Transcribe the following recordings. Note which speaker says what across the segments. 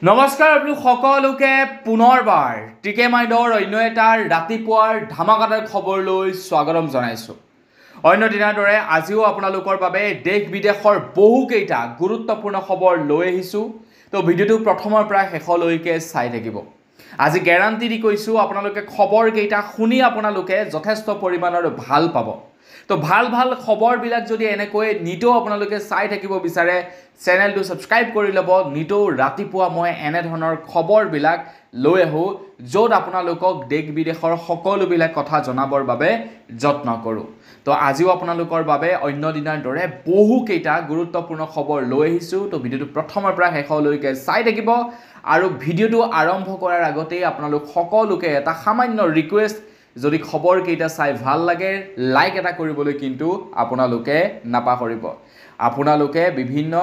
Speaker 1: নমস্কাৰ আপোনালোক সকলোকে পুনৰবাৰ টিকে মাইণ্ডৰ অন্য এটাৰ ৰাতিপুৱাৰ ধামাকাদাৰ খবৰলৈ স্বাগতম জনাইছো। অন্য দিনাৰ দৰে আজিও আপোনালোকৰ বাবে দেশ বিদেশৰ বহুকেইটা গুৰুত্বপূৰ্ণ খবৰ লৈ আহিছো। তো ভিডিঅ'টো প্ৰথমৰ পৰা শেষলৈকে চাই থাকিব। আজি গ্যাৰান্টি দি কৈছো আপোনালোকে খবৰকেইটা শুনি আপোনালোকে যথেষ্ট পৰিমাণৰ ভাল পাব। তো ভাল খবৰবিলাক যদি এনেকৈ নিতৌ আপোনালোকে চাই থাকিব বিচাৰে চেনেলটো সাবস্ক্ৰাইব কৰি ল'ব। নিতৌ ৰাতিপুৱা মই এনে ধৰণৰ খবৰবিলাক লৈ আহোঁ য'ত আপোনালোকক দেশ বিদেশৰ সকলোবিলাক কথা জনাবৰ বাবে যত্ন কৰোঁ। তো আজিও আপোনালোকৰ বাবে অন্য দিনাৰ দৰে বহুকেইটা গুৰুত্বপূৰ্ণ খবৰ লৈ আহিছোঁ। তো ভিডিঅ'টো প্ৰথমৰ পৰা শেষলৈকে চাই থাকিব আৰু ভিডিঅ'টো আৰম্ভ কৰাৰ আগতেই আপোনালোক সকলোকে এটা সামান্য ৰিকুৱেষ্ট, যদি খবৰকেইটা চাই ভাল লাগে লাইক এটা কৰিবলৈ কিন্তু আপোনালোকে নাপাহৰিব। আপোনালোকে বিভিন্ন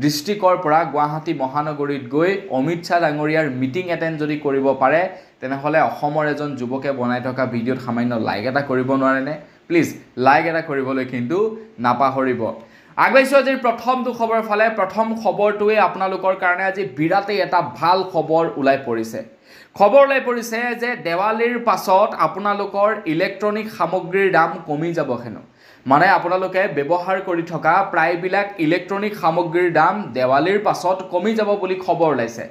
Speaker 1: ডিষ্ট্ৰিক্টৰ পৰা গুৱাহাটী মহানগৰীত গৈ অমিত শ্বাহ ডাঙৰীয়াৰ মিটিং এটেণ্ড যদি কৰিব পাৰে তেনেহ'লে অসমৰ এজন যুৱকে বনাই থকা ভিডিঅ'ত সামান্য লাইক এটা কৰিব নোৱাৰেনে? প্লিজ লাইক এটা কৰিবলৈ কিন্তু নাপাহৰিব। আগবাইছোঁ আজিৰ প্ৰথমটো খবৰ ফালে। প্ৰথম খবৰটোৱে আপোনালোকৰ কাৰণে আজি বিৰাটেই এটা ভাল খবৰ ওলাই পৰিছে। খবৰ ওলাই পৰিছে যে দেৱালীৰ পাছত আপোনালোকৰ ইলেক্ট্ৰনিক সামগ্ৰীৰ দাম কমি যাব হেনো। মানে আপোনালোকে ব্যৱহাৰ কৰি থকা প্ৰায়বিলাক ইলেক্ট্ৰনিক সামগ্ৰীৰ দাম দেৱালীৰ পাছত কমি যাব বুলি খবৰ ওলাইছে।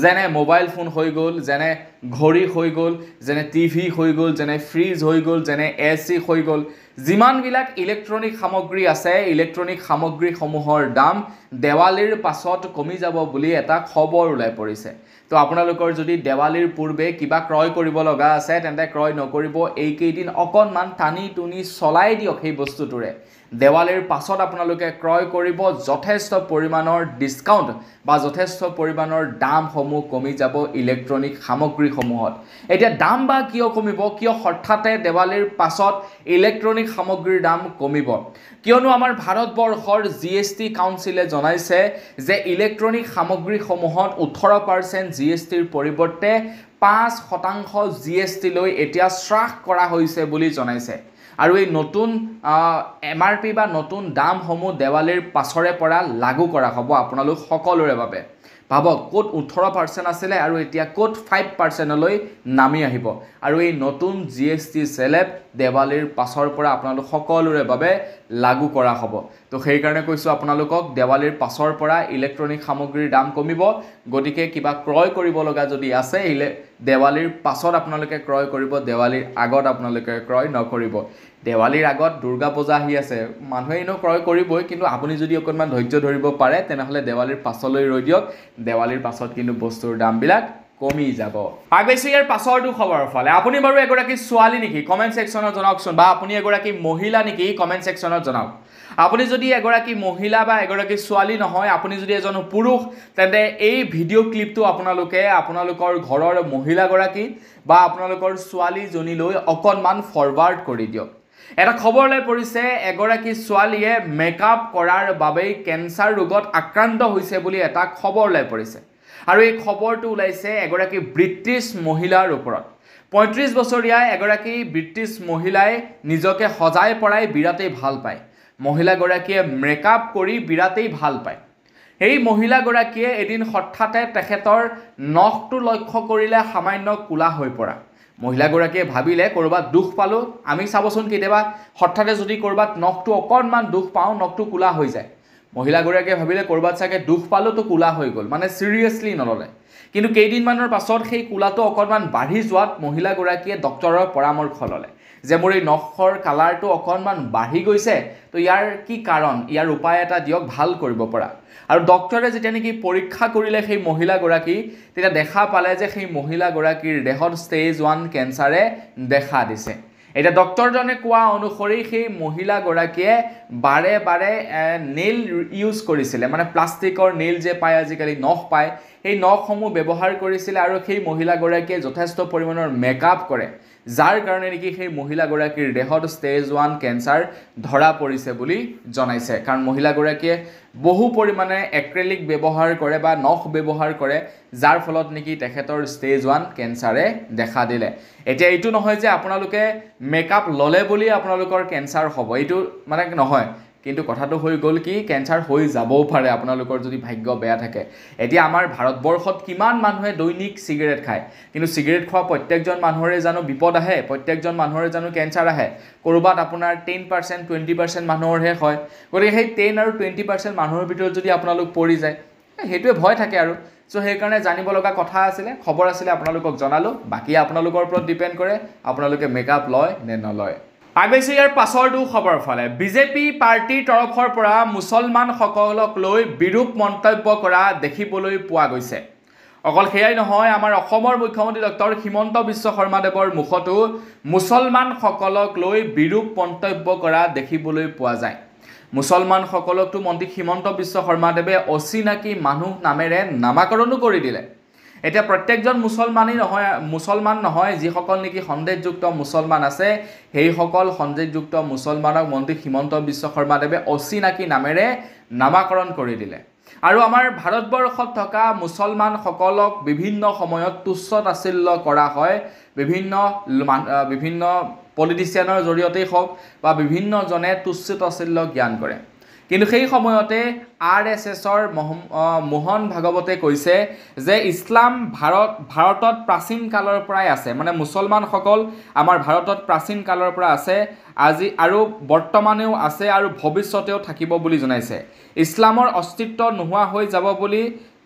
Speaker 1: যেনে মোবাইল ফোন হৈ গ'ল, যেনে ঘড়ী হৈ গ'ল, যেনে টিভি হৈ গ'ল, যেনে ফ্ৰিজ হৈ গ'ল, যেনে AC হৈ গ'ল, যিমানবিলাক ইলেক্ট্ৰনিক সামগ্ৰী আছে ইলেক্ট্ৰনিক সামগ্ৰীসমূহৰ দাম দেৱালীৰ পাছত কমি যাব বুলি এটা খবৰ ওলাই পৰিছে। তো আপোনালোকৰ যদি দেৱালীৰ পূৰ্বে কিবা ক্ৰয় কৰিব লগা আছে তেন্তে ক্ৰয় নকৰিব। এইকেইদিন অকণমান টানি টুনি চলাই দিয়ক সেই বস্তুটোৰে। দেৱালীৰ পাছত আপোনালোকে ক্ৰয় কৰিব, যথেষ্ট পৰিমাণৰ ডিছকাউণ্ট বা যথেষ্ট পৰিমাণৰ দামসমূহ কমি যাব ইলেক্ট্ৰনিক সামগ্ৰীসমূহত। এতিয়া দাম বা কিয় কমিব, কিয় হঠাতে দেৱালীৰ পাছত ইলেক্ট্ৰনিক সামগ্ৰীৰ দাম কমিব? কিয়নো আমাৰ ভাৰতবৰ্ষৰ GST কাউন্সিলে জনাইছে যে ইলেক্ট্ৰনিক সামগ্ৰীসমূহত 18% GSTৰ পৰিৱৰ্তে 5% GST লৈ এতিয়া হ্ৰাস কৰা হৈছে বুলি জনাইছে। আৰু এই নতুন MRP বা নতুন দামসমূহ দেৱালীৰ পাছৰে পৰা লাগু কৰা হ'ব আপোনালোক সকলোৰে বাবে। ভাবক, ক'ত 18% আছিলে আৰু এতিয়া ক'ত 5%লৈ নামি আহিব। আৰু এই নতুন GST চেলেব দেৱালীৰ পাছৰ পৰা আপোনালোক সকলোৰে বাবে লাগু কৰা হ'ব। তো সেইকাৰণে কৈছোঁ আপোনালোকক দেৱালীৰ পাছৰ পৰা ইলেক্ট্ৰনিক সামগ্ৰীৰ দাম কমিব। গতিকে কিবা ক্ৰয় কৰিব লগা যদি আছে দেৱালীৰ পাছত আপোনালোকে ক্ৰয় কৰিব, দেৱালীৰ আগত আপোনালোকে ক্ৰয় নকৰিব। দেৱালীৰ আগত দুৰ্গা পূজা আহি আছে, মানুহে এনেও ক্ৰয় কৰিবই, কিন্তু আপুনি যদি অকণমান ধৈৰ্য ধৰিব পাৰে তেনেহ'লে দেৱালীৰ পাছলৈ ৰৈ দিয়ক। দেৱালীৰ পাছত কিন্তু বস্তুৰ দামবিলাক কমি যাব। আগবাইছোঁ ইয়াৰ পাছৰটো খবৰৰ ফালে। আপুনি বাৰু এগৰাকী ছোৱালী নেকি? কমেণ্ট ছেকশ্যনত জনাওকচোন। বা আপুনি এগৰাকী মহিলা নেকি? কমেণ্ট ছেকশ্যনত জনাওক। আপুনি যদি এগৰাকী মহিলা বা এগৰাকী ছোৱালী নহয়, আপুনি যদি এজন পুৰুষ, তেন্তে এই ভিডিঅ' ক্লিপটো আপোনালোকৰ ঘৰৰ মহিলাগৰাকী বা আপোনালোকৰ ছোৱালীজনীলৈ অকণমান ফৰৱাৰ্ড কৰি দিয়ক। এটা খবৰ ওলাই পৰিছে, এগৰাকী ছোৱালীয়ে মেকআপ কৰাৰ বাবেই কেঞ্চাৰ ৰোগত আক্ৰান্ত হৈছে বুলি এটা খবৰ ওলাই পৰিছে। আৰু এই খবৰটো ওলাইছে এগৰাকী ব্ৰিটিছ মহিলাৰ ওপৰত। 35 বছৰীয়া এগৰাকী ব্ৰিটিছ মহিলাই নিজকে সজাই পৰাই বিৰাটেই ভাল পায়। মহিলাগৰাকীয়ে মেকআপ কৰি বিৰাটেই ভাল পায়। এই মহিলাগৰাকীয়ে এদিন হঠাতে তেখেতৰ নখটো লক্ষ্য কৰিলে সামান্য কোলা হৈ পৰা। মহিলাগৰাকীয়ে ভাবিলে ক'ৰবাত দুখ পালোঁ। আমি চাবচোন কেতিয়াবা হঠাতে যদি ক'ৰবাত নখটো অকণমান দুখ পাওঁ, নখটো কোলা হৈ যায়। মহিলাগৰাকীয়ে ভাবিলে ক'ৰবাত চাগে দুখ পালোঁ তো কোলা হৈ গ'ল, মানে চিৰিয়াছলি নল'লে। কিন্তু কেইদিনমানৰ পাছত সেই কোলাটো অকণমান বাঢ়ি যোৱাত মহিলাগৰাকীয়ে ডক্টৰৰ পৰামৰ্শ ল'লে যে মোৰ এই নখৰ কালাৰটো অকণমান বাঢ়ি গৈছে, তো ইয়াৰ কি কাৰণ, ইয়াৰ উপায় এটা দিয়ক ভাল কৰিব পৰা। আৰু ডক্টৰে যেতিয়া নেকি পৰীক্ষা কৰিলে সেই মহিলাগৰাকী, তেতিয়া দেখা পালে যে সেই মহিলাগৰাকীৰ দেহত ষ্টেজ 1 কেঞ্চাৰে দেখা দিছে। এতিয়া ডক্টৰজনে কোৱা অনুসৰি সেই মহিলাগৰাকীয়ে বাৰে বাৰে নেইল ইউজ কৰিছিলে, মানে প্লাষ্টিকৰ নেইল যে পায় আজিকালি, নখ পায়, সেই নখসমূহ ব্যৱহাৰ কৰিছিলে। আৰু সেই মহিলাগৰাকীয়ে যথেষ্ট পৰিমাণৰ মেকআপ কৰে, যাৰ কাৰণে নেকি সেই মহিলাগৰাকীৰ দেহত ষ্টেজ 1 কেঞ্চাৰ ধৰা পৰিছে বুলি জনাইছে। কাৰণ মহিলাগৰাকীয়ে বহু পৰিমাণে এক্ৰেলিক ব্যৱহাৰ কৰে বা নখ ব্যৱহাৰ কৰে, যাৰ ফলত নেকি তেখেতৰ ষ্টেজ 1 কেঞ্চাৰে দেখা দিলে। এতিয়া এইটো নহয় যে আপোনালোকে মেকআপ ল'লে বুলি আপোনালোকৰ কেঞ্চাৰ হ'ব, এইটো মানে নহয়। কিন্তু কথাটো হৈ গ'ল কি কেঞ্চাৰ হৈ যাবও পাৰে আপোনালোকৰ যদি ভাগ্য বেয়া থাকে এতিয়া আমাৰ ভাৰতবৰ্ষত কিমান মানুহে দৈনিক সিগাৰেট খায় কিন্তু সিগাৰেট খোৱা প্ৰত্যেকজন মানুহৰে জানো বিপদ আহে প্ৰত্যেকজন মানুহৰে জানো কেঞ্চাৰ আহে কৰবাত আপোনাৰ 10% 20% মানুহৰহে হয় গতিকে সেই 10 আৰু 20% মানুহৰ ভিতৰত যদি আপোনালোক পৰি যায় হেতুৱে ভয় থাকে আৰু সো সেই কাৰণে জানিব লগা কথা আছিল খবৰ আছিল আপোনালোকক জনালো বাকি আপোনালোকৰ ওপৰত ডিপেন্ড কৰে আপোনালোকে মেকআপ লয় নে নলয় আগৈছে ইয়াৰ পাছৰটো খবৰ ফালে বিজেপি পাৰ্টিৰ তৰফৰ পৰা মুছলমান সকলক লৈ বিৰূপ মন্তব্য কৰা দেখিবলৈ পোৱা গৈছে অকল হেয়াই নহয় আমাৰ অসমৰ মুখ্যমন্ত্ৰী ডক্টৰ হিমন্ত বিশ্ব শৰ্মা দেৱৰ মুখতো মুছলমান সকলক লৈ বিৰূপ মন্তব্য কৰা দেখিবলৈ পোৱা যায় মুছলমান সকলকটো মন্ত্ৰী হিমন্ত বিশ্ব শৰ্মা দেৱে অচিনাকি মানুহ নামেৰে নামাকৰণো কৰি দিলে এতিয়া প্ৰত্যেকজন মুছলমান নহয় যিসকল নেকি সন্দেহযুক্ত মুছলমান আছে সেই সকল সন্দেহযুক্ত মুছলমানক মন্ত্ৰী হিমন্ত বিশ্ব শৰ্মা দেৱে অচিনাকি নামেৰে নামাকৰণ কৰি দিলে আৰু আমাৰ ভাৰতবৰ্ষত থকা মুছলমান সকলক বিভিন্ন সময়ত তুচ্ছ তাচ্ছিল্য কৰা হয় বিভিন্ন পলিটিচিয়ানৰ জৰিয়তেই হওক বা বিভিন্ন জনে তুচ্ছ তাচ্ছিল্য জ্ঞান কৰে কিন্তু সেই সময়তে আৰএছএছৰ মোহন ভাগৱতে কৈছে যে ইছলাম ভাৰতত প্ৰাচীন কালৰ পৰাই আছে মানে মুছলমান সকল আমাৰ ভাৰতত প্ৰাচীন কালৰ পৰা আছে আজি আৰু বৰ্তমানেও আছে আৰু ভৱিষ্যতেও থাকিব বুলি জনাইছে ইছলামৰ অস্তিত্ব নোহোৱা হৈ যাব বুলি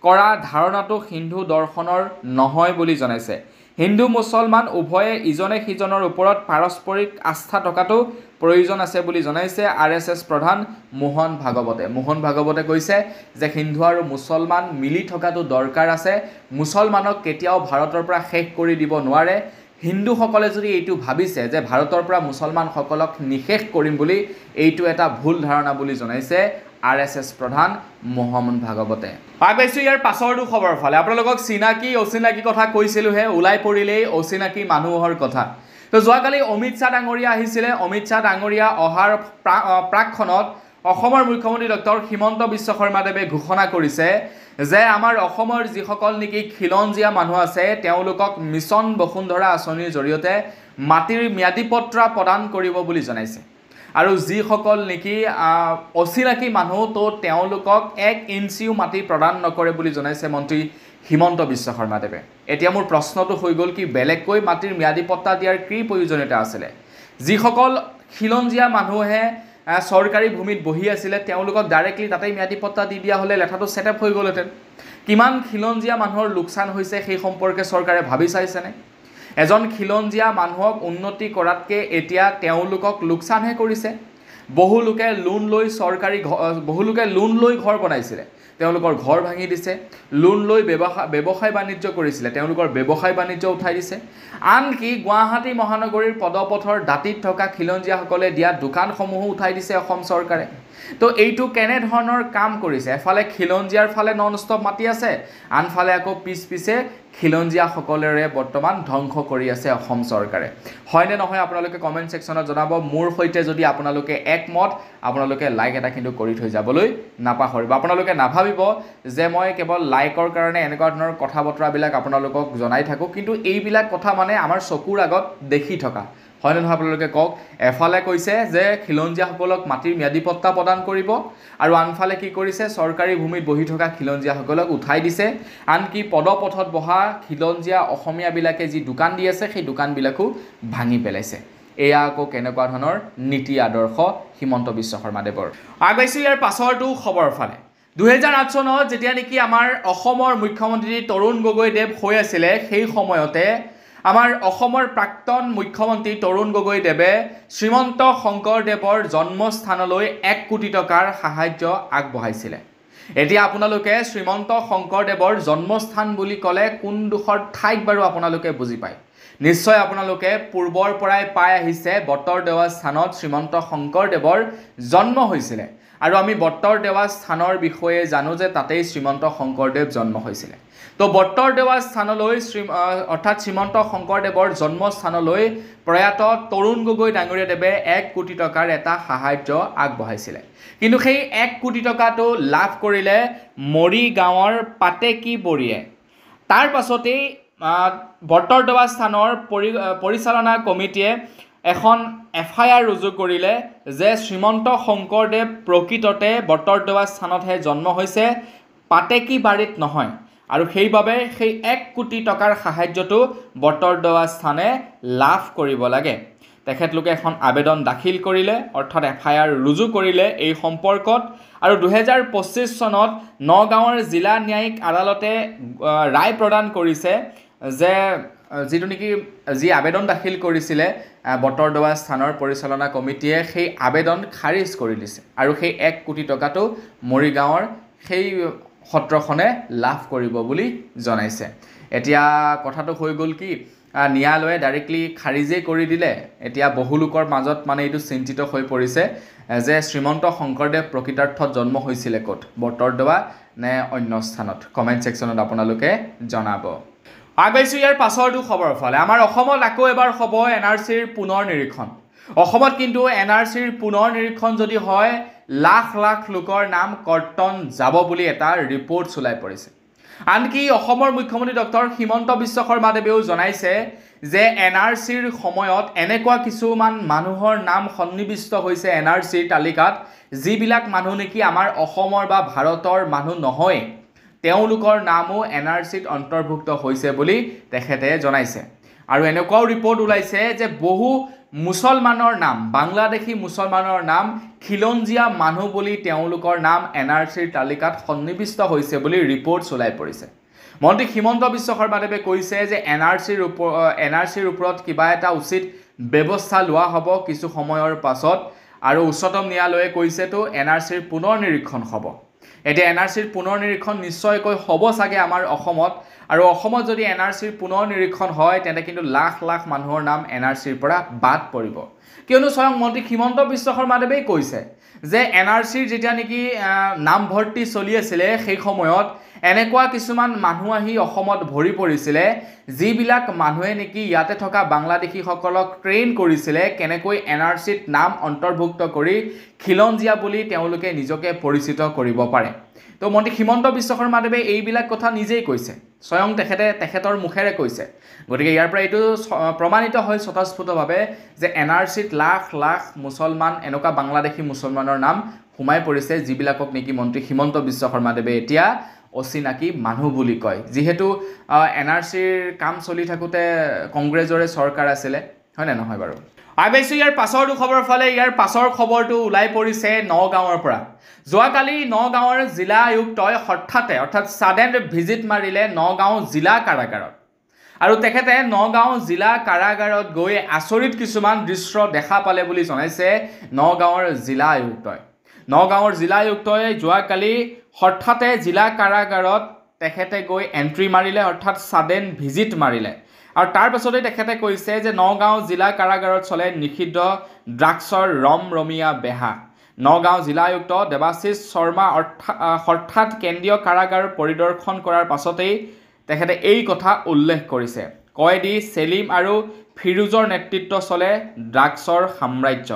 Speaker 1: কৰা ধাৰণাটো হিন্দু দৰ্শনৰ নহয় বুলি জনাইছে হিন্দু মুছলমান উভয়ে ইজনে সিজনৰ ওপৰত পাৰস্পৰিক আস্থা থকাটো প্ৰয়োজন আছে বুলি জনাইছে আৰএছএছ প্ৰধান মোহন ভাগৱতে কৈছে যে হিন্দু আৰু মুছলমান মিলি থকাটো দৰকাৰ আছে মুছলমানক কেতিয়াও ভাৰতৰ পৰা শেষ কৰি দিব নোৱাৰে হিন্দুসকলে যদি এইটো ভাবিছে যে ভাৰতৰ পৰা মুছলমান সকলক নিশেষ কৰিম বুলি এইটো এটা ভুল ধাৰণা বুলি জনাইছে আৰএছএছ প্ৰধান মোহন ভাগৱতে আগৈছো ইয়াৰ পাছৰটো খবৰ ফালে আপোনালোকক অচিনাকি কথা কৈছিলো হে উলাই পৰিলেই অচিনাকি মানুহৰ কথা তো যোৱাকালি অমিত শাহ ডাঙৰীয়া আহিছিলে অমিত শাহ ডাঙৰীয়া অহাৰ প্ৰাকখনত অসমৰ মুখ্যমন্ত্ৰী ডক্টৰ হিমন্ত বিশ্ব শৰ্মা দেৱে ঘোষণা কৰিছে যে আমাৰ অসমৰ যিসকল নেকি খিলঞ্জীয়া মানুহ আছে তেওঁলোকক মিছন বসুন্ধৰা আঁচনিৰ জৰিয়তে মাটিৰ ম্যাদী পত্ৰ প্ৰদান কৰিব বুলি জনাইছে আৰু যিসকল নেকি অচিনাকি মানুহ তো তেওঁলোকক 1 ইঞ্চিও মাটি প্ৰদান নকৰে বুলি জনাইছে মন্ত্ৰী হিমন্ত বিশ্ব শৰ্মা দেৱে এতিয়া মোৰ প্ৰশ্নটো হৈ গ'ল কি বেলেগকৈ মাটিৰ ম্যাদী পত্তা দিয়াৰ কি প্ৰয়োজনীয়তা আছিলে যিসকল খিলঞ্জীয়া মানুহে চৰকাৰী ভূমিত বহি আছিলে তেওঁলোকক ডাইৰেক্টলি তাতেই ম্যাদী পত্তা দি দিয়া হ'লে লেঠাটো সেটআপ হৈ গ'লহেঁতেন কিমান খিলঞ্জীয়া মানুহৰ লোকচান হৈছে সেই সম্পৰ্কে চৰকাৰে ভাবি চাইছেনে এজন খিলঞ্জীয়া মানুহক উন্নতি কৰাতকে এতিয়া তেওঁলোকক লোকচানহে কৰিছে বহুলোকে লোন লৈ ঘৰ বনাইছিলে তেওঁলোকৰ ঘৰ ভাঙি দিছে লোন লৈ ব্যৱসায় বাণিজ্য কৰিছিলে তেওঁলোকৰ ব্যৱসায় বাণিজ্য উঠাই দিছে আনকি গুৱাহাটী মহানগৰীৰ পদপথৰ দাঁতিত থকা খিলঞ্জীয়াসকলে দিয়া দোকানসমূহ উঠাই দিছে অসম চৰকাৰে তো এইটো কেনে ধৰণৰ কাম কৰিছে এফালে খিলঞ্জীয়াৰ ফালে নন ষ্টপ মাতি আছে আনফালে আকৌ পিছে খিলঞ্জীয়াসকলৰে বৰ্তমান ধ্বংস কৰি আছে অসম চৰকাৰে হয়নে নহয় আপোনালোকে কমেন্ট সেকশনত জনাব মোৰ সৈতে যদি আপোনালোকে একমত আপোনালোকে লাইক এটা কিন্তু কৰি থৈ যাবলৈ নাপাহৰিব আপোনালোকে নাভাবিব যে মই কেৱল লাইকৰ কাৰণে এনেকুৱা ধৰণৰ কথা বতৰাবিলাক আপোনালোকক জনাই থাকো কিন্তু এইবিলাক কথা মানে আমাৰ চকুৰ আগত দেখি থকা হয়নে নহয় আপোনালোকে কক এফালে কৈছে যে খিলঞ্জীয়াসকলক মাটিৰ ম্যাদী পত্তা প্ৰদান কৰিব আৰু আনফালে কি কৰিছে চৰকাৰী ভূমিত বহি থকা খিলঞ্জীয়াসকলক উঠাই দিছে আনকি পদপথত বহা খিলঞ্জীয়া অসমীয়াবিলাকে যি দোকান দি আছে সেই দোকানবিলাকো ভাঙি পেলাইছে এয়া আকৌ কেনেকুৱা ধৰণৰ নীতি আদৰ্শ হিমন্ত বিশ্ব শৰ্মা দেৱৰ আগৈছো ইয়াৰ পাছৰটো খবৰ ফালে 2008 চনত যেতিয়া নেকি আমাৰ অসমৰ মুখ্যমন্ত্ৰী তৰুণ গগৈ দেৱ হৈ আছিলে সেই সময়তে আমাৰ অসমৰ প্ৰাক্তন মুখ্যমন্ত্ৰী তৰুণ গগৈ দেৱে শ্ৰীমন্ত শংকৰদেৱৰ জন্মস্থানলৈ 1 কোটি টকাৰ সাহায্য আগবঢ়াইছিলে এতিয়া আপোনালোকে শ্ৰীমন্ত শংকৰদেৱৰ জন্মস্থান বুলি ক'লে কোনডোখৰ ঠাইত বাৰু আপোনালোকে বুজি পায় নিশ্চয় আপোনালোকে পূৰ্বৰ পৰাই পাই আহিছে বটৰদেৱা স্থানত শ্ৰীমন্ত শংকৰদেৱৰ জন্ম হৈছিল আৰু আমি বটৰদেৱা স্থানৰ বিষয়ে জানো যে তাতেই শ্ৰীমন্ত শংকৰদেৱ জন্ম হৈছিল তো বটৰদেৱা স্থানলৈ অৰ্থাৎ শ্ৰীমন্ত শংকৰদেৱৰ জন্মস্থানলৈ প্ৰয়াত তৰুণ গগৈ ডাঙৰীয়া দেৱে 1 কোটি টকাৰ এটা সাহায্য আগবঢ়াইছিল কিন্তু সেই 1 কোটি টকাটো লাভ কৰিলে মৰিগাঁৱৰ পাতেকি বৰিয়ে তাৰ পাছতেই বটৰদেৱা স্থানৰ পৰিচালনা কমিটিয়ে এখন FIR ৰুজু কৰিলে যে শ্ৰীমন্ত শংকৰদেৱ প্ৰকৃততে বটদ্ৰৱা স্থানতহে জন্ম হৈছে, পাতেকী বাৰীত নহয়, আৰু সেইবাবে সেই 1 কোটি টকাৰ সাহায্যটো বটদ্ৰৱা স্থানে লাভ কৰিব লাগে। তেখেতলোকে এখন আবেদন দাখিল কৰিলে, অৰ্থাৎ FIR ৰুজু কৰিলে এই সম্পৰ্কত, আৰু 2025 চনত নগাঁৱৰ জিলা ন্যায়িক আদালতে ৰায় প্ৰদান কৰিছে যে যি আবেদন দাখিল কৰিছিলে বটদ্ৰৱা স্থানৰ পৰিচালনা কমিটিয়ে সেই আবেদন খাৰিজ কৰি দিছে, আৰু সেই 1 কোটি টকাটো মৰিগাঁৱৰ সেই সত্ৰখনে লাভ কৰিব বুলি জনাইছে। এতিয়া কথাটো হৈ গ'ল কি, ন্যায়ালয়ে ডাইৰেক্টলি খাৰিজেই কৰি দিলে। এতিয়া বহু লোকৰ মাজত মানে এইটো চিন্তিত হৈ পৰিছে যে শ্ৰীমন্ত শংকৰদেৱ প্ৰকৃতাৰ্থত জন্ম হৈছিলে ক'ত, বটদ্ৰৱা নে অন্য স্থানত? কমেণ্ট ছেকশ্যনত আপোনালোকে জনাব। আগবাইছোঁ ইয়াৰ পাছৰটো খবৰৰ ফালে। আমাৰ অসমত আকৌ এবাৰ হ'ব NRCৰ পুনৰ নিৰীক্ষণ। অসমত কিন্তু NRCৰ পুনৰ নিৰীক্ষণ যদি হয়, লাখ লাখ লোকৰ নাম কৰ্তন যাব বুলি এটা ৰিপৰ্ট ওলাই পৰিছে। আনকি অসমৰ মুখ্যমন্ত্ৰী ডক্টৰ হিমন্ত বিশ্ব শৰ্মাদেৱেও জনাইছে যে NRCৰ সময়ত এনেকুৱা কিছুমান মানুহৰ নাম সন্নিৱিষ্ট হৈছে NRCৰ তালিকাত, যিবিলাক মানুহ নেকি আমাৰ অসমৰ বা ভাৰতৰ মানুহ নহয়, তেওঁলোকৰ নামো NRCত অন্তৰ্ভুক্ত হৈছে বুলি তেখেতে জনাইছে। আৰু এনেকুৱাও ৰিপৰ্ট ওলাইছে যে বহু মুছলমানৰ নাম, বাংলাদেশী মুছলমানৰ নাম, খিলঞ্জীয়া মানুহ বুলি তেওঁলোকৰ নাম NRCৰ তালিকাত সন্নিৱিষ্ট হৈছে বুলি ৰিপৰ্ট ওলাই পৰিছে। মন্ত্ৰী হিমন্ত বিশ্ব শৰ্মাদেৱে কৈছে যে NRCৰ ওপৰত কিবা এটা উচিত ব্যৱস্থা লোৱা হ'ব কিছু সময়ৰ পাছত, আৰু উচ্চতম ন্যায়ালয়ে কৈছেতো NRCৰ পুনৰ নিৰীক্ষণ হ'ব। এতিয়া NRCৰ পুনৰ নিৰীক্ষণ নিশ্চয়কৈ হ'ব চাগে আমাৰ অসমত, আৰু অসমত যদি NRCৰ পুনৰ নিৰীক্ষণ হয় তেন্তে কিন্তু লাখ লাখ মানুহৰ নাম NRCৰ পৰা বাদ পৰিব। কিয়নো স্বয়ং মন্ত্ৰী হিমন্ত বিশ্ব শৰ্মাদেৱেই কৈছে যে NRCৰ যেতিয়া নেকি নামভৰ্তি চলি আছিলে সেই সময়ত এনেকুৱা কিছুমান মানুহ আহি অসমত ভৰি পৰিছিলে, যিবিলাক মানুহে নেকি ইয়াতে থকা বাংলাদেশীসকলক ট্ৰেইন কৰিছিলে কেনেকৈ NRCত নাম অন্তৰ্ভুক্ত কৰি খিলঞ্জীয়া বুলি তেওঁলোকে নিজকে পৰিচিত কৰিব পাৰে। তো মন্ত্ৰী হিমন্ত বিশ্ব শৰ্মাদেৱে এইবিলাক কথা নিজেই কৈছে, স্বয়ং তেখেতৰ মুখেৰে কৈছে। গতিকে ইয়াৰ পৰা এইটো প্ৰমাণিত হয় স্বতঃস্ফূৰ্তভাৱে যে NRCত লাখ লাখ মুছলমান, এনেকুৱা বাংলাদেশী মুছলমানৰ নাম সোমাই পৰিছে, যিবিলাকক নেকি মন্ত্ৰী হিমন্ত বিশ্ব শৰ্মাদেৱে এতিয়া অচিনাকি মানুহ বুলি কয়। যিহেতু NRCৰ কাম চলি থাকোঁতে কংগ্ৰেছৰে চৰকাৰ আছিলে, হয়নে নহয় বাৰু? আগবাইছোঁ ইয়াৰ পাছৰটো খবৰৰ ফালে। ইয়াৰ পাছৰ খবৰটো ওলাই পৰিছে নগাঁৱৰ পৰা। যোৱাকালি নগাঁৱৰ জিলা আয়ুক্তই হঠাতে অৰ্থাৎ ছাডেন ভিজিট মাৰিলে নগাঁও জিলা কাৰাগাৰত, আৰু তেখেতে নগাঁও জিলা কাৰাগাৰত গৈ আচৰিত কিছুমান দৃশ্য দেখা পালে বুলি জনাইছে নগাঁৱৰ জিলা আয়ুক্তই। নগাঁৱৰ জিলা আয়ুক্তই যোৱাকালি হঠাতে জিলা কাৰাগাৰত তেখেতে গৈ এণ্ট্ৰি মাৰিলে, অৰ্থাৎ ছাডেন ভিজিট মাৰিলে, আৰু তাৰ পাছতেই তেখেতে কৈছে যে নগাঁও জিলা কাৰাগাৰত চলে নিষিদ্ধ ড্ৰাগছৰ ৰমৰমীয়া বেহা। নগাঁও জিলা আয়ুক্ত দেৱাশিষ শৰ্মা হঠাৎ কেন্দ্ৰীয় কাৰাগাৰ পৰিদৰ্শন কৰাৰ পাছতেই তেখেতে এই কথা উল্লেখ কৰিছে। কয়েদী সেলিম আৰু ফিৰোজৰ নেতৃত্ব চলে ড্ৰাগছৰ সাম্ৰাজ্য।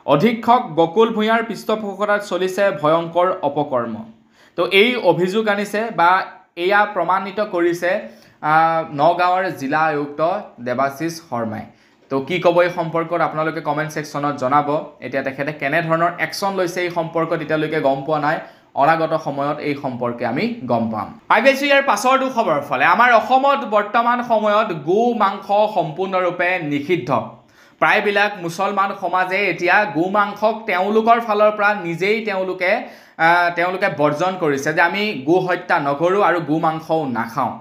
Speaker 1: অধীক্ষক বকুল ভূঞাৰ পৃষ্ঠপোষকতাত চলিছে ভয়ংকৰ অপকৰ্ম। তো এই অভিযোগ আনিছে বা এয়া প্ৰমাণিত কৰিছে নগাঁৱৰ জিলা আয়ুক্ত দেৱাশিষ শৰ্মাই। তো কি ক'ব এই সম্পৰ্কত আপোনালোকে কমেণ্ট ছেকশ্যনত জনাব। এতিয়া তেখেতে কেনেধৰণৰ একশ্যন লৈছে এই সম্পৰ্কত এতিয়ালৈকে গম পোৱা নাই, অনাগত সময়ত এই সম্পৰ্কে আমি গম পাম। আগবাইছোঁ ইয়াৰ পাছৰটো খবৰৰ ফালে। আমাৰ অসমত বৰ্তমান সময়ত গো মাংস সম্পূৰ্ণৰূপে নিষিদ্ধ। প্ৰায়বিলাক মুছলমান সমাজে এতিয়া গো মাংসক তেওঁলোকৰ ফালৰ পৰা নিজেই তেওঁলোকে বৰ্জন কৰিছে যে আমি গো হত্যা নকৰোঁ আৰু গো মাংসও নাখাওঁ।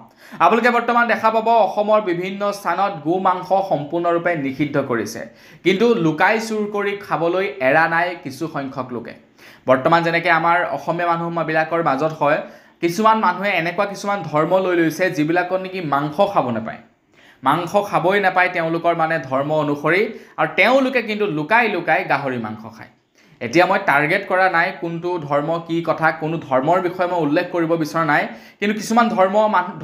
Speaker 1: আপোনালোকে বৰ্তমান দেখা পাব অসমৰ বিভিন্ন স্থানত গো মাংস সম্পূৰ্ণৰূপে নিষিদ্ধ কৰিছে, কিন্তু লুকাই চুৰ কৰি খাবলৈ এৰা নাই কিছু সংখ্যক লোকে। বৰ্তমান যেনেকৈ আমাৰ অসমীয়া মানুহবিলাকৰ মাজত হয়, কিছুমান মানুহে এনেকুৱা কিছুমান ধৰ্ম লৈ লৈছে যিবিলাকত নেকি মাংস খাব নাপায়, মাংস খাবই নাপায় তেওঁলোকৰ মানে ধৰ্ম অনুসৰি, আৰু তেওঁলোকে কিন্তু লুকাই লুকাই গাহৰি মাংস খায়। এতিয়া মই টাৰ্গেট কৰা নাই কোনটো ধৰ্ম কি কথা, কোনো ধৰ্মৰ বিষয়ে মই উল্লেখ কৰিব বিচৰা নাই, কিন্তু কিছুমান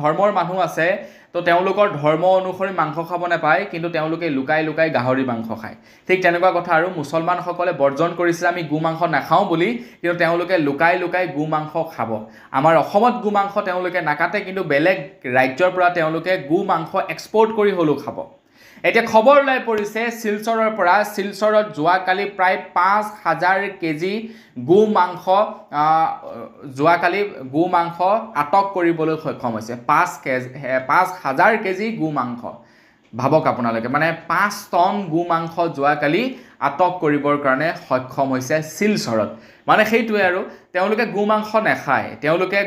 Speaker 1: ধৰ্মৰ মানুহ আছে, তো তেওঁলোকৰ ধৰ্ম অনুসৰি মাংস খাব নাপায়, কিন্তু তেওঁলোকে লুকাই লুকাই গাহৰি মাংস খায়। ঠিক তেনেকুৱা কথা আৰু মুছলমানসকলে বৰ্জন কৰিছে আমি গো মাংস নাখাওঁ বুলি, কিন্তু তেওঁলোকে লুকাই লুকাই গো মাংস খাব। আমাৰ অসমত গো মাংস তেওঁলোকে নাকাটে, কিন্তু বেলেগ ৰাজ্যৰ পৰা তেওঁলোকে গো মাংস এক্সপৰ্ট কৰি হ'লেও খাব। এতিয়া খবৰ ওলাই পৰিছে শিলচৰৰ পৰা শিলচৰত যোৱাকালি প্ৰায় 5,000 কেজি গো মাংস যোৱাকালি গো মাংস আটক কৰিবলৈ সক্ষম হৈছে 5,000 কেজি গো মাংস ভাবক আপোনালোকে মানে 5 টন গো মাংস যোৱাকালি আটক কৰিবৰ কাৰণে সক্ষম হৈছে শিলচৰত মানে সেইটোৱে আৰু তেওঁলোকে গো মাংস নাখায় তেওঁলোকে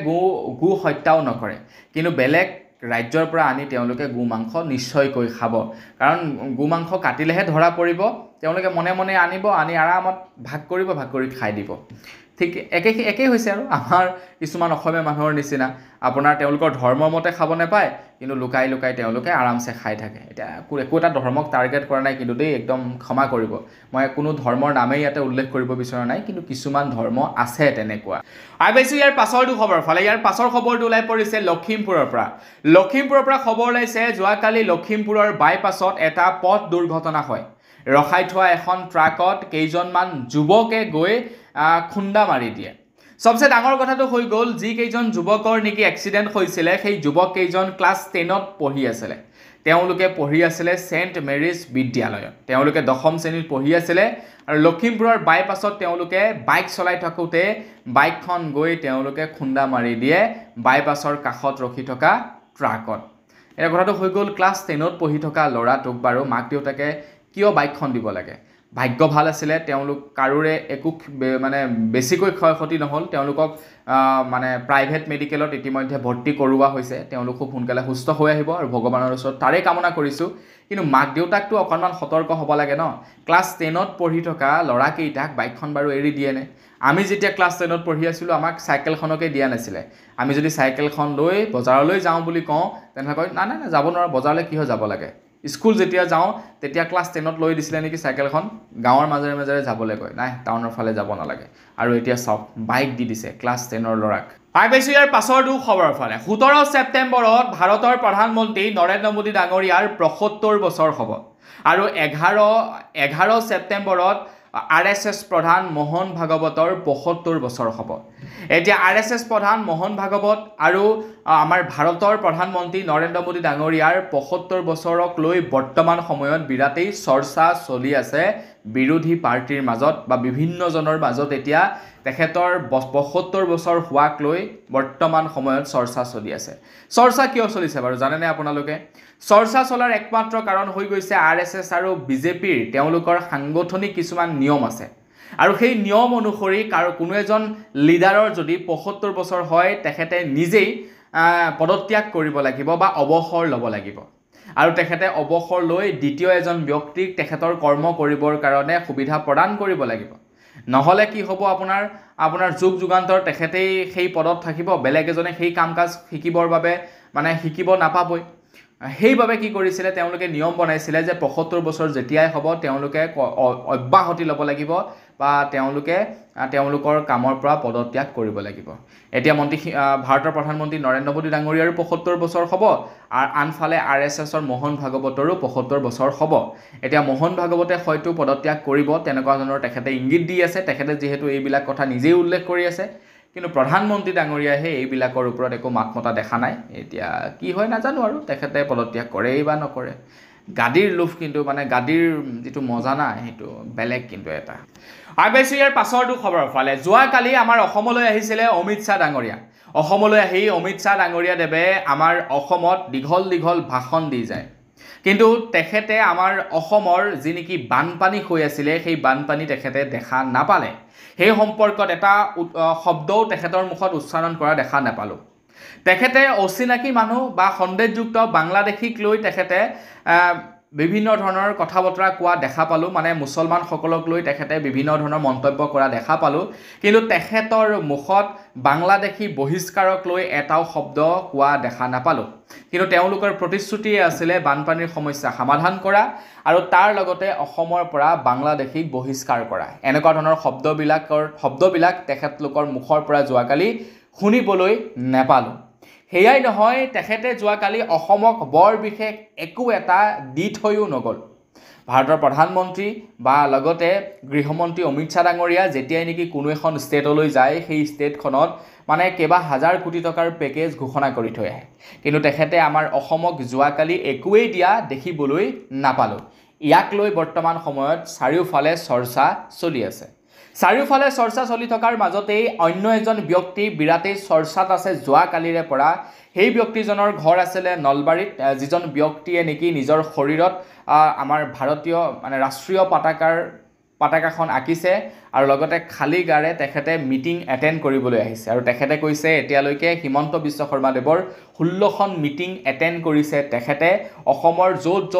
Speaker 1: গো হত্যাও নকৰে কিন্তু বেলেগ ৰাজ্যৰ পৰা আনি তেওঁলোকে গো মাংস নিশ্চয়কৈ খাব কাৰণ গো মাংস কাটিলেহে ধৰা পৰিব তেওঁলোকে মনে মনে আনিব আনি আৰামত ভাগ কৰি খাই দিব ঠিক একেই হৈছে আৰু আমাৰ কিছুমান অসমীয়া মানুহৰ নিচিনা আপোনাৰ তেওঁলোকৰ ধৰ্মৰ মতে খাব নাপায় কিন্তু লুকাই তেওঁলোকে আৰামছে খাই থাকে এটা একো এটা ধৰ্মক টাৰ্গেট কৰা নাই কিন্তু দেই একদম ক্ষমা কৰিব মই কোনো ধৰ্মৰ নামেই ইয়াতে উল্লেখ কৰিব বিচৰা নাই কিন্তু কিছুমান ধৰ্ম আছে তেনেকুৱা পাইছো ইয়াৰ পাছৰটো খবৰ ফালে ইয়াৰ পাছৰ খবৰটো ওলাই পৰিছে লখিমপুৰৰ পৰা খবৰ ওলাইছে যোৱাকালি লখিমপুৰৰ বাইপাছত এটা পথ দুৰ্ঘটনা হয় ৰখাই থোৱা এখন ট্ৰাকত কেইজনমান যুৱকে গৈ খুন্দা মাৰি দিয়ে সবচে ডাঙৰ কথাটো হৈ গ'ল যি কেইজন যুৱকৰ নেকি এক্সিডেণ্ট হৈছিলে সেই যুৱক কেইজন ক্লাছ 10ত পঢ়ি আছিলে তেওঁলোকে পঢ়ি আছিলে সেন্ট মেৰিজ বিদ্যালয়ত তেওঁলোকে 10ম শ্ৰেণীত পঢ়ি আছিলে আৰু লখিমপুৰৰ বাইপাছত তেওঁলোকে বাইক চলাই থাকোঁতে বাইকখন গৈ তেওঁলোকে খুন্দা মাৰি দিয়ে বাইপাছৰ কাষত ৰখি থকা ট্ৰাকত এটা কথাটো হৈ গ'ল ক্লাছ 10ত পঢ়ি থকা ল'ৰাটোক বাৰু মাক দেউতাকে কিয় বাইকখন দিব লাগে ভাগ্য ভাল আছিলে তেওঁলোক কাৰোৰে একো মানে বেছিকৈ ক্ষয়ক্ষতি নহল তেওঁলোকক মানে প্ৰাইভেট মেডিকেলত ইতিমধ্যে ভৰ্তি কৰোৱা হৈছে তেওঁলোক খুব সোনকালে সুস্থ হৈ আহিব আৰু ভগৱানৰ ওচৰত তাৰে কামনা কৰিছো কিন্তু মাক দেউতাকটো অকণমান সতৰ্ক হ'ব লাগে ন ক্লাছ 10ত পঢ়ি থকা ল'ৰাকেইটাক বাইকখন বাৰু এৰি দিয়ে নে আমি যেতিয়া ক্লাছ 10ত পঢ়ি আছিলোঁ আমাক চাইকেলখনকে দিয়া নাছিলে আমি যদি চাইকেলখন লৈ বজাৰলৈ যাওঁ বুলি কওঁ তেনেহ'লে কয় না যাব নোৱাৰা বজাৰলৈ কিয় যাব লাগে স্কুল যেতিয়া যাওঁ তেতিয়া ক্লাছ 10ত লৈ দিছিলে নেকি চাইকেলখন গাঁৱৰ মাজেৰে যাবলৈ কয় নাই টাউনৰ ফালে যাব নালাগে আৰু এতিয়া সব বাইক দি দিছে ক্লাছ 10ৰ ল'ৰাক পাইছো ইয়াৰ পাছৰটো খবৰৰ ফালে 17 ছেপ্টেম্বৰত ভাৰতৰ প্ৰধানমন্ত্ৰী নৰেন্দ্ৰ মোদী ডাঙৰীয়াৰ 75 বছৰ হ'ব আৰু 11 ছেপ্টেম্বৰত RSS প্ৰধান মোহন ভাগৱতৰ 75 বছৰ হ'ব এতিয়া RSS প্ৰধান মোহন ভাগৱত আৰু আমাৰ ভাৰতৰ প্ৰধানমন্ত্ৰী নৰেন্দ্ৰ মোদী ডাঙৰীয়াৰ 75 বছৰক লৈ বৰ্তমান সময়ত বিৰাটেই চৰ্চা চলি আছে বিৰোধী পাৰ্টিৰ মাজত বা বিভিন্ন জনৰ মাজত এতিয়া তেখেতৰ 75 বছৰ হোৱাক লৈ বৰ্তমান সময়ত চৰ্চা চলি আছে চৰ্চা কিয় চলিছে বাৰু জানেনে আপোনালোকে চৰ্চা চলাৰ একমাত্ৰ কাৰণ হৈ গৈছে RSS আৰু বিজেপিৰ তেওঁলোকৰ সাংগঠনিক কিছুমান নিয়ম আছে আৰু সেই নিয়ম অনুসৰি কোনো এজন লিডাৰৰ যদি 75 বছৰ হয় তেখেতে নিজেই পদত্যাগ কৰিব লাগিব বা অৱসৰ ল'ব লাগিব আৰু তেখেতে অৱসৰ লৈ দ্বিতীয় এজন ব্যক্তিক তেখেতৰ কৰ্ম কৰিবৰ কাৰণে সুবিধা প্ৰদান কৰিব লাগিব নহলে কি হ'ব আপোনাৰ যুগান্তৰ তেখেতেই সেই পদত থাকিব বেলেগ এজনে সেই কাম-কাজ শিকিবৰ বাবে মানে শিকিব নাপাবই সেইভাবে কি কৰিছিলে তেওঁলোকে নিয়ম বনাইছিলে যে 75 বছৰ যেতিয়াই হ'ব তেওঁলোকে অব্যাহতি ল'ব লাগিব বা তেওঁলোকৰ কামৰ পৰা পদত্যাগ কৰিব লাগিব এতিয়া ভাৰতৰ প্ৰধানমন্ত্ৰী নৰেন্দ্ৰ মোদী ডাঙৰীয়াৰো 75 বছৰ হ'ব আৰু আনফালে RSSৰ মোহন ভাগৱতৰো 75 বছৰ হ'ব এতিয়া মোহন ভাগৱতে হয়তো পদত্যাগ কৰিব তেনেকুৱা ধৰণৰ তেখেতে ইংগিত দি আছে তেখেতে যেহেতু এইবিলাক কথা নিজেই উল্লেখ কৰি আছে কিন্তু প্ৰধানমন্ত্ৰী ডাঙৰীয়াহে এইবিলাকৰ ওপৰত একো মাতমতা দেখা নাই এতিয়া কি হয় নাজানো আৰু তেখেতে পদত্যাগ কৰেই বা নকৰে গাদীৰ লোভ কিন্তু মানে গাদীৰ যেটো মজা না হেতু বেলেগ কিন্তু এটা পাইছো ইয়াৰ পাছৰটো খবৰৰ ফালে যোৱাকালি আমাৰ অসমলৈ আহিছিলে অমিত শাহ ডাঙৰীয়া অসমলৈ আহি অমিত শাহ ডাঙৰীয়া দেৱে আমাৰ অসমত দীঘল ভাষণ দি যায় কিন্তু তেখেতে আমাৰ অসমৰ যি নেকি বানপানী হৈ আছিল সেই বানপানী তেখেতে দেখা নাপালে সেই সম্পৰ্কত এটা শব্দও তেখেতৰ মুখত উচ্চাৰণ কৰা দেখা নাপালো তেখেতে অচিনাকি মানুহ বা সন্দেহযুক্ত বাংলাদেশীক লৈ তেখেতে বিভিন্ন ধৰণৰ কথা বতৰা কোৱা দেখা পালো মানে মুছলমান সকলক লৈ তেখেতে বিভিন্ন ধৰণৰ মন্তব্য কৰা দেখা পালো কিন্তু তেখেতৰ মুখত বাংলাদেশী বহিষ্কাৰক লৈ এটাও শব্দ কোৱা দেখা নাপালো কিন্তু তেওঁলোকৰ প্ৰতিশ্ৰুতি আছিল বানপানীৰ সমস্যা সমাধান কৰা আৰু তাৰ লগতে অসমৰ পৰা বাংলাদেশীক বহিষ্কাৰ কৰা এনেকুৱা ধৰণৰ শব্দবিলাক তেখেতলোকৰ মুখৰ পৰা যোৱাকালি শুনিবলৈ নাপালো হেয়াই নহয় তেখেতে যোৱাকালি অসমক বৰ বিশেষ একো এটা দি থৈও নগল ভাৰতৰ প্ৰধানমন্ত্ৰী বা লগতে গৃহমন্ত্ৰী অমিত শ্বাহ ডাঙৰীয়া যেতিয়াই নেকি কোনো এখন ষ্টেটলৈ যায় সেই ষ্টেটখনত মানে কেইবা হাজাৰ কোটি টকাৰ পেকেজ ঘোষণা কৰি থৈ আহে কিন্তু তেখেতে আমাৰ অসমক যোৱাকালি একোৱেই দিয়া দেখিবলৈ নাপালোঁ ইয়াক লৈ বৰ্তমান সময়ত চাৰিওফালে চৰ্চা চলি আছে চাৰিওফালে চৰ্চা চলি থকাৰ মাজতেই অন্য এজন ব্যক্তি বিৰাটেই চৰ্চাত আছে যোৱাকালিৰে পৰা সেই ব্যক্তিজনৰ ঘৰ আছিলে নলবাৰীত যিজন ব্যক্তিয়ে নেকি নিজৰ শৰীৰত আমাৰ ভাৰতীয় মানে ৰাষ্ট্ৰীয় পতাকাখন আঁকিছে আৰু লগতে খালী গাৰে তেখেতে মিটিং এটেণ্ড কৰিবলৈ আহিছে আৰু তেখেতে কৈছে এতিয়ালৈকে হিমন্ত বিশ্ব শৰ্মাদেৱৰ 16খন মিটিং এটেণ্ড কৰিছে তেখেতে অসমৰ য'ত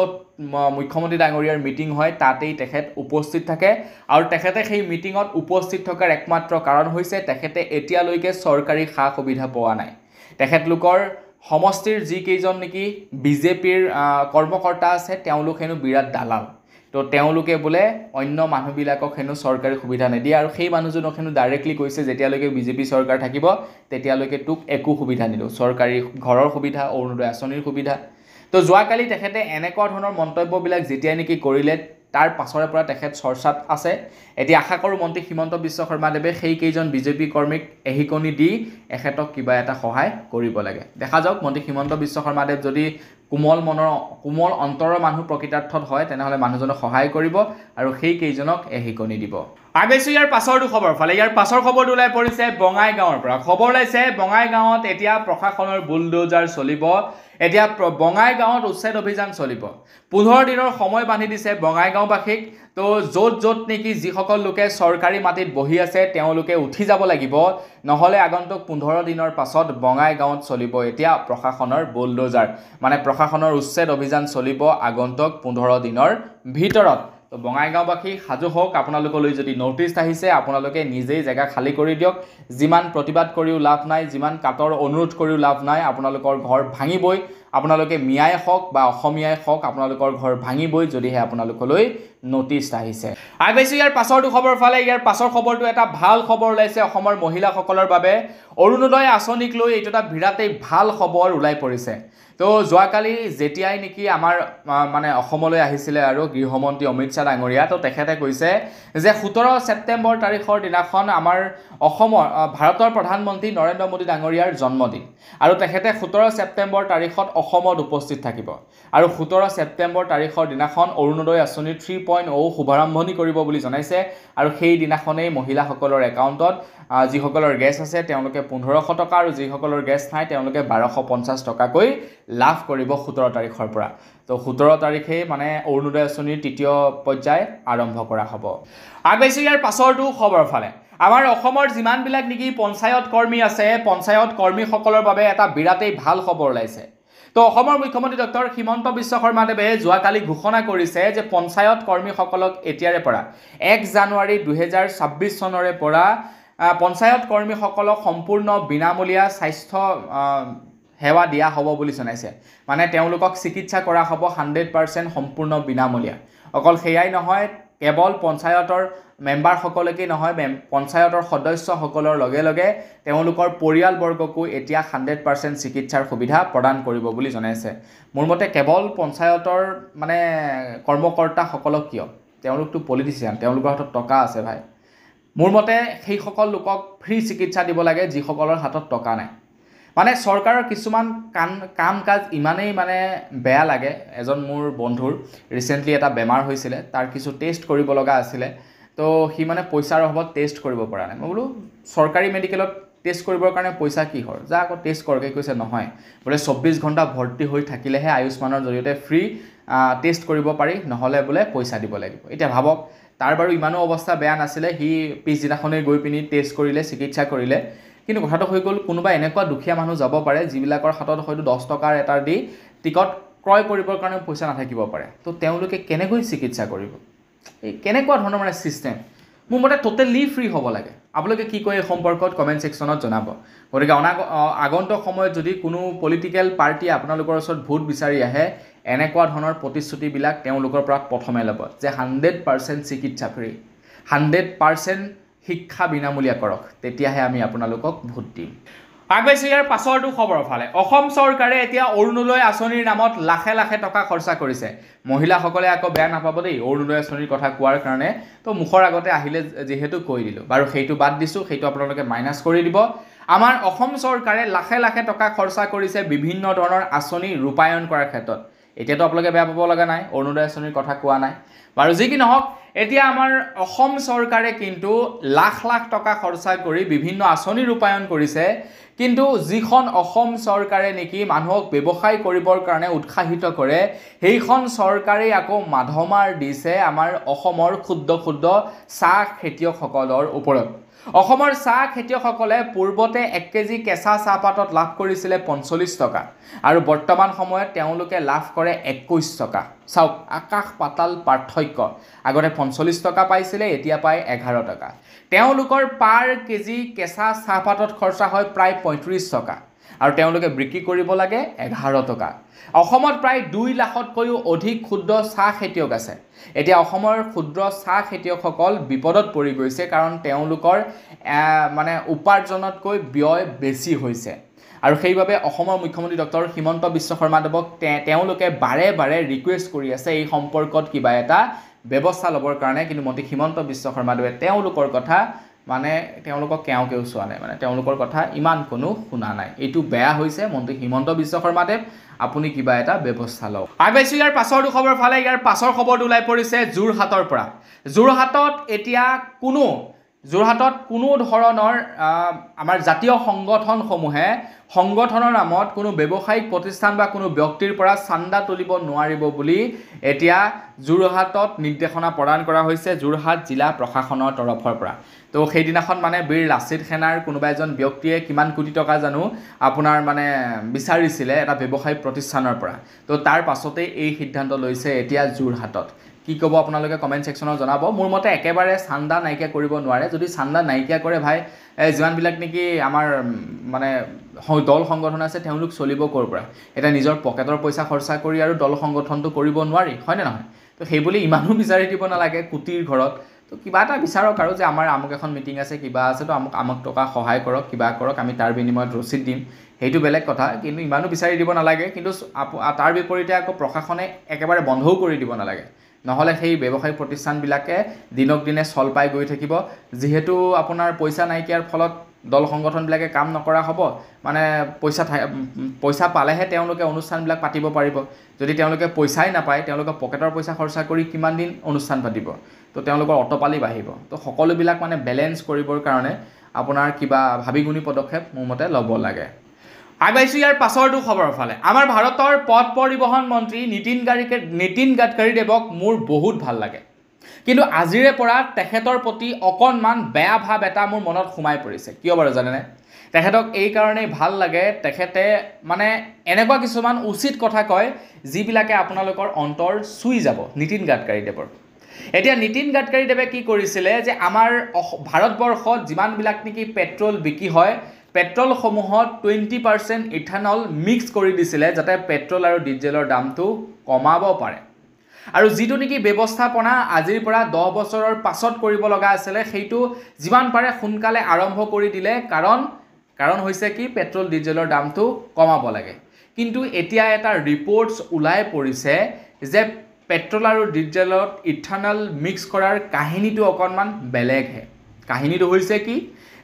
Speaker 1: মুখ্যমন্ত্ৰী ডাঙৰীয়াৰ মিটিং হয় তাতেই তেখেত উপস্থিত থাকে আৰু তেখেতে সেই মিটিঙত উপস্থিত থকাৰ একমাত্ৰ কাৰণ হৈছে তেখেতে এতিয়ালৈকে চৰকাৰী সা সুবিধা পোৱা নাই তেখেতলোকৰ সমষ্টিৰ যিকেইজন নেকি বিজেপিৰ কৰ্মকৰ্তা আছে তেওঁলোক হেনো বিৰাট দালাল তো তেওঁলোকে বোলে অন্য মানুহবিলাকক হেনো চৰকাৰী সুবিধা নিদিয়ে আৰু সেই মানুহজনক হেনো ডাইৰেক্টলি কৈছে যেতিয়ালৈকে বিজেপি চৰকাৰ থাকিব তেতিয়ালৈকে তোক একো সুবিধা নিদিওঁ চৰকাৰী ঘৰৰ সুবিধা অৰুণোদয় আঁচনিৰ সুবিধা তো যোৱাকালি তেখেতে এনেকুৱা ধৰণৰ মন্তব্যবিলাক যেতিয়াই নেকি কৰিলে তাৰ পাছৰে পৰা তেখেত চৰ্চাত আছে এতিয়া আশা কৰোঁ মন্ত্ৰী হিমন্ত বিশ্ব শৰ্মাদেৱে সেই কেইজন বিজেপি কৰ্মীক এহিকনি দি এখেতক কিবা এটা সহায় কৰিব লাগে দেখা যাওক মন্ত্ৰী হিমন্ত বিশ্ব শৰ্মাদেৱ যদি কোমল অন্তৰৰ মানুহ প্ৰকৃতাৰ্থত হয় তেনেহ'লে মানুহজনক সহায় কৰিব আৰু সেই কেইজনক এহিকনি দিব আগেছো ইয়াৰ পাছৰটো খবৰ ফালে ইয়াৰ পাছৰ খবৰটো ওলাই পৰিছে বঙাইগাঁৱৰ পৰা খবৰ ওলাইছে বঙাইগাঁৱত এতিয়া প্ৰশাসনৰ বুলডোজাৰ চলিব এতিয়া বঙাইগাঁৱত উচ্ছেদ অভিযান চলিব 15 দিনৰ সময় বান্ধি দিছে বঙাইগাঁওবাসীক তো য'ত নেকি যিসকল লোকে চৰকাৰী মাটিত বহি আছে তেওঁলোকে উঠি যাব লাগিব নহ'লে আগন্তুক 15 দিনৰ পাছত বঙাইগাঁৱত চলিব এতিয়া প্ৰশাসনৰ বুলডোজাৰ মানে প্ৰশাসনৰ উচ্ছেদ অভিযান চলিব আগন্তুক 15 দিনৰ ভিতৰত তো বঙাইগাঁওবাসী সাজু হওক আপোনালোকলৈ যদি নটিছ আহিছে আপোনালোকে নিজেই জেগা খালী কৰি দিয়ক যিমান প্ৰতিবাদ কৰিও লাভ নাই যিমান কাটৰ অনুৰোধ কৰিও লাভ নাই আপোনালোকৰ ঘৰ ভাঙিবই আপোনালোকে মিয়াই হওক বা অসমীয়াই হওক আপোনালোকৰ ঘৰ ভাঙিবই যদিহে আপোনালোকলৈ নটিছ আহিছে আগবাইছো ইয়াৰ পাছৰটো খবৰ ফালে ইয়াৰ পাছৰ খবৰটো এটা ভাল খবৰ ওলাইছে অসমৰ মহিলাসকলৰ বাবে অৰুণোদয় আঁচনিক লৈ এইটো এটা বিৰাটেই ভাল খবৰ ওলাই পৰিছে তো যোৱাকালি যেতিয়াই নেকি আমাৰ মানে অসমলৈ আহিছিলে আৰু গৃহমন্ত্ৰী অমিত শ্বাহ ডাঙৰীয়া তো তেখেতে কৈছে যে 17 ছেপ্টেম্বৰ তাৰিখৰ দিনাখন আমাৰ অসমৰ ভাৰতৰ প্ৰধানমন্ত্ৰী নৰেন্দ্ৰ মোদী ডাঙৰীয়াৰ জন্মদিন আৰু তেখেতে 17 ছেপ্টেম্বৰ তাৰিখত অসমত উপস্থিত থাকিব আৰু 17 ছেপ্টেম্বৰ তাৰিখৰ দিনাখন অৰুণোদয় আঁচনি 3.0 শুভাৰম্ভণি কৰিব বুলি জনাইছে আৰু সেই দিনাখনেই মহিলাসকলৰ একাউণ্টত যিসকলৰ গেছ আছে তেওঁলোকে 1500 টকা আৰু যিসকলৰ গেছ নাই তেওঁলোকে 1250 টকাকৈ লাভ কৰিব 17 তাৰিখৰ পৰা তো 17 তাৰিখে মানে অৰুণোদয় আঁচনিৰ তৃতীয় পৰ্যায় আৰম্ভ কৰা হ'ব আগবাইছো ইয়াৰ পাছৰটো খবৰ ফালে আমাৰ অসমৰ যিমানবিলাক নেকি পঞ্চায়ত কৰ্মী আছে পঞ্চায়ত কৰ্মীসকলৰ বাবে এটা বিৰাটেই ভাল খবৰ ওলাইছে তো অসমৰ মুখ্যমন্ত্ৰী ডক্টৰ হিমন্ত বিশ্ব শৰ্মাদেৱে যোৱাকালি ঘোষণা কৰিছে যে পঞ্চায়ত কৰ্মীসকলক এতিয়াৰে পৰা 1 জানুৱাৰী 2026 চনৰে পৰা পঞ্চায়ত কৰ্মীসকলক সম্পূৰ্ণ বিনামূলীয়া স্বাস্থ্য সেৱা দিয়া হ'ব বুলি জনাইছে মানে তেওঁলোকক চিকিৎসা কৰা হ'ব 100% সম্পূৰ্ণ বিনামূলীয়া অকল সেয়াই নহয় কেৱল পঞ্চায়তৰ মেম্বাৰসকলকে নহয় পঞ্চায়তৰ সদস্যসকলৰ লগে লগে তেওঁলোকৰ পৰিয়ালবৰ্গকো এতিয়া 100% চিকিৎসাৰ সুবিধা প্ৰদান কৰিব বুলি জনাইছে মোৰ মতে কেৱল পঞ্চায়তৰ মানে কৰ্মকৰ্তাসকলক কিয় তেওঁলোকটো পলিটিচিয়ান তেওঁলোকৰ হাতত টকা আছে ভাই মোৰ মতে সেই সকল লোকক ফ্ৰী চিকিৎসা দিব লাগে যিসকলৰ হাতত টকা নাই মানে চৰকাৰৰ কিছুমান কাম কাজ ইমানেই মানে বেয়া লাগে এজন মোৰ বন্ধুৰ ৰিসেন্টলি এটা বেমাৰ হৈছিল তাৰ কিছু টেষ্ট কৰিব লগা আছিল তো হি মানে পইচাৰ অভাৱত টেষ্ট কৰিব পৰা নাই মই বলো চৰকাৰী মেডিকেলত টেষ্ট কৰিবৰ কাৰণে পইচা কি হয় যা আকৌ টেষ্ট কৰকে কৈছে নহয় বোলে 24 ঘণ্টা ভৰ্তি হৈ থাকিলেহে আয়ুষ্মানৰ জৰিয়তে ফ্ৰী টেষ্ট কৰিব পাৰি নহলে বোলে পইচা দিব লাগিব এতিয়া ভাবক তাৰ বাৰু ইমানো অৱস্থা বেয়া নাছিলে হি পিছদিনাখনে গৈ পিনি টেষ্ট কৰিলে চিকিৎসা কৰিলে কিন্তু কথাটো হৈ গ'ল কোনোবা এনেকুৱা দুখীয়া মানুহ যাব পাৰে যিবিলাকৰ হাতত হয়তো 10 টকাৰ এটা দি টিকট ক্ৰয় কৰিবৰ কাৰণে পইচা নাথাকিব পাৰে তো তেওঁলোকে কেনেকৈ চিকিৎসা কৰিব এই কেনেকুৱা ধৰণৰ মানে সিস্টেম মোৰ মতে টোটালি ফ্ৰী হ'ব লাগে আপোনালোকে কি কয় এই সম্পৰ্কত কমেন্ট সেকশনত জনাব গতিকে আগন্তুক সময়ত যদি কোনো পলিটিক্যাল পাৰ্টি আপোনালোকৰ ওচৰত ভোট বিচাৰি আহে এনেকুৱা ধৰণৰ প্ৰতিশ্ৰুতিবিলাক তেওঁলোকৰ পৰা প্ৰথমে ল'ব যে 100% চিকিৎসা ফ্ৰী 100% শিক্ষা বিনামূলীয়া কৰক তেতিয়াহে আমি আপোনালোকক ভোট দিম আগবাইছোঁ ইয়াৰ পাছৰটো খবৰৰ ফালে। অসম চৰকাৰে এতিয়া অৰুণোদয় আঁচনিৰ নামত লাখে লাখে টকা খৰচা কৰিছে। মহিলাসকলে আকৌ বেয়া নাপাব দেই অৰুণোদয় আঁচনিৰ কথা কোৱাৰ কাৰণে, তো মুখৰ আগতে আহিলে যিহেতু কৈ দিলোঁ। বাৰু সেইটো বাদ দিছোঁ, সেইটো আপোনালোকে মাইনাছ কৰি দিব। আমাৰ অসম চৰকাৰে লাখে লাখে টকা খৰচা কৰিছে বিভিন্ন ধৰণৰ আঁচনি ৰূপায়ণ কৰাৰ ক্ষেত্ৰত। এতিয়াতো আপোনালোকে বেয়া পাব লগা নাই, অৰুণোদয় আঁচনিৰ কথা কোৱা নাই। বাৰু যি কি নহওক, এতিয়া আমাৰ অসম চৰকাৰে কিন্তু লাখ লাখ টকা খৰচা কৰি বিভিন্ন আঁচনি ৰূপায়ণ কৰিছে, কিন্তু যিখন অসম চৰকাৰে নেকি মানুহক ব্যৱসায় কৰিবৰ কাৰণে উৎসাহিত কৰে, সেইখন চৰকাৰেই আকৌ মাধমাৰ দিছে আমাৰ অসমৰ ক্ষুদ্ৰ ক্ষুদ্ৰ চাহ খেতিয়কসকলৰ ওপৰত। অসমৰ চাহ খেতিয়কসকলে পূৰ্বতে 1 কেজি কেঁচা চাহপাতত লাভ কৰিছিলে 45 টকা, আৰু বৰ্তমান সময়ত তেওঁলোকে লাভ কৰে 21 টকা। চাওক, আকাশ পাতাল পাৰ্থক্য। আগতে 45 টকা পাইছিলে, এতিয়া পায় 11 টকা। তেওঁলোকৰ পাৰ কেজি কেঁচা চাহপাতত খৰচা হয় প্ৰায় 35 টকা, আৰু তেওঁলোকে বিক্ৰী কৰিব লাগে 11 টকা। অসমত প্ৰায় 2 লাখতকৈও অধিক ক্ষুদ্ৰ চাহ খেতিয়ক আছে। এতিয়া অসমৰ ক্ষুদ্ৰ চাহ খেতিয়কসকল বিপদত পৰি গৈছে, কাৰণ তেওঁলোকৰ মানে উপাৰ্জনতকৈ ব্যয় বেছি হৈছে। আৰু সেইবাবে অসমৰ মুখ্যমন্ত্ৰী ডক্টৰ হিমন্ত বিশ্ব শৰ্মাদেৱক তেওঁলোকে বাৰে বাৰে ৰিকুৱেষ্ট কৰি আছে এই সম্পৰ্কত কিবা এটা ব্যৱস্থা ল'বৰ কাৰণে, কিন্তু মন্ত্ৰী হিমন্ত বিশ্ব শৰ্মাদেৱে তেওঁলোকৰ কথা মানে তেওঁলোকক কেও চোৱা নাই, মানে তেওঁলোকৰ কথা ইমান কোনো শুনা নাই। এইটো বেয়া হৈছে। মন্ত্ৰী হিমন্ত বিশ্ব শৰ্মাদেৱ, আপুনি কিবা এটা ব্যৱস্থা লওক। আগবাইছোঁ ইয়াৰ পাছৰটো খবৰ ফালে। ইয়াৰ পাছৰ খবৰটো ওলাই পৰিছে যোৰহাটৰ পৰা। যোৰহাটত এতিয়া যোৰহাটত কোনো ধৰণৰ আমাৰ জাতীয় সংগঠনসমূহে সংগঠনৰ নামত কোনো ব্যৱসায়িক প্ৰতিষ্ঠান বা কোনো ব্যক্তিৰ পৰা চান্দা তুলিব নোৱাৰিব বুলি এতিয়া যোৰহাটত নিৰ্দেশনা প্ৰদান কৰা হৈছে যোৰহাট জিলা প্ৰশাসনৰ তৰফৰ পৰা। তো সেইদিনাখন মানে বীৰ লাচিত সেনাৰ কোনোবা এজন ব্যক্তিয়ে কিমান কোটি টকা জানো আপোনাৰ মানে বিচাৰিছিলে এটা ব্যৱসায়িক প্ৰতিষ্ঠানৰ পৰা। তো তাৰ পাছতেই এই সিদ্ধান্ত লৈছে এতিয়া যোৰহাটত। কি ক'ব আপোনালোকে কমেণ্ট ছেকশ্যনত জনাব। মোৰ মতে একেবাৰে চান্দা নাইকিয়া কৰিব নোৱাৰে। যদি চান্দা নাইকিয়া কৰে ভাই, যিমানবিলাক নেকি আমাৰ মানে দল সংগঠন আছে তেওঁলোক চলিব ক'ৰ পৰা? এটা নিজৰ পকেটৰ পইচা খৰচা কৰি আৰু দল সংগঠনটো কৰিব নোৱাৰি, হয়নে নহয়? তো সেইবুলি ইমানো বিচাৰি দিব নালাগে কুটিৰ ঘৰত। তো কিবা এটা বিচাৰক আৰু যে আমাৰ আমুক এখন মিটিং আছে, কিবা আছে, তো আমুক টকা সহায় কৰক, কিবা কৰক, আমি তাৰ বিনিময়ত ৰচিদ দিম, সেইটো বেলেগ কথা। কিন্তু ইমানো বিচাৰি দিব নালাগে। কিন্তু তাৰ বিপৰীতে আকৌ প্ৰশাসনে একেবাৰে বন্ধও কৰি দিব নালাগে, নহ'লে সেই ব্যৱসায়িক প্ৰতিষ্ঠানবিলাকে দিনক দিনে চল পাই গৈ থাকিব। যিহেতু আপোনাৰ পইচা নাইকিয়াৰ ফলত দল সংগঠনবিলাকে কাম নকৰা হ'ব। মানে পইচা পালেহে তেওঁলোকে অনুষ্ঠানবিলাক পাতিব পাৰিব। যদি তেওঁলোকে পইচাই নাপায়, তেওঁলোকে পকেটৰ পইচা খৰচা কৰি কিমান দিন অনুষ্ঠান পাতিব? তো তেওঁলোকৰ অটপালি বাঢ়িব। তো সকলোবিলাক মানে বেলেঞ্চ কৰিবৰ কাৰণে আপোনাৰ কিবা ভাবি গুণি পদক্ষেপ মোৰ মতে ল'ব লাগে। আগবাইছোঁ ইয়াৰ পাছৰটো খবৰৰ ফালে। আমাৰ ভাৰতৰ পথ পৰিবহণ মন্ত্ৰী নীতিন গাডকাৰীদেৱক মোৰ বহুত ভাল লাগে, কিন্তু আজিৰে পৰা তেখেতৰ প্ৰতি অকণমান বেয়া ভাৱ এটা মোৰ মনত সোমাই পৰিছে। কিয় বাৰু জানেনে? তেখেতক এই কাৰণেই ভাল লাগে, তেখেতে মানে এনেকুৱা কিছুমান উচিত কথা কয় যিবিলাকে আপোনালোকৰ অন্তৰ চুই যাব নীতিন গাডকাৰীদেৱৰ। এতিয়া নীতিন গাডকাৰীদেৱে কি কৰিছিলে যে আমাৰ ভাৰতবৰ্ষত যিমানবিলাক নেকি পেট্ৰল বিক্ৰী হয়, পেট্ৰলসমূহত 20% ইথানল মিক্স কৰি দিছিলে, যাতে পেট্ৰল আৰু ডিজেলৰ দামটো কমাব পাৰে। আৰু যিটো নেকি ব্যৱস্থাপনা আজিৰ পৰা 10 বছৰৰ পাছত কৰিব লগা আছিলে, সেইটো যিমান পাৰে সোনকালে আৰম্ভ কৰি দিলে। কাৰণ হৈছে কি, পেট্ৰল ডিজেলৰ দামটো কমাব লাগে। কিন্তু এতিয়া এটা ৰিপৰ্টছ ওলাই পৰিছে যে পেট্ৰল আৰু ডিজেলত ইথানল মিক্স কৰাৰ কাহিনীটো অকণমান বেলেগহে। কাহিনীটো হৈছে কি?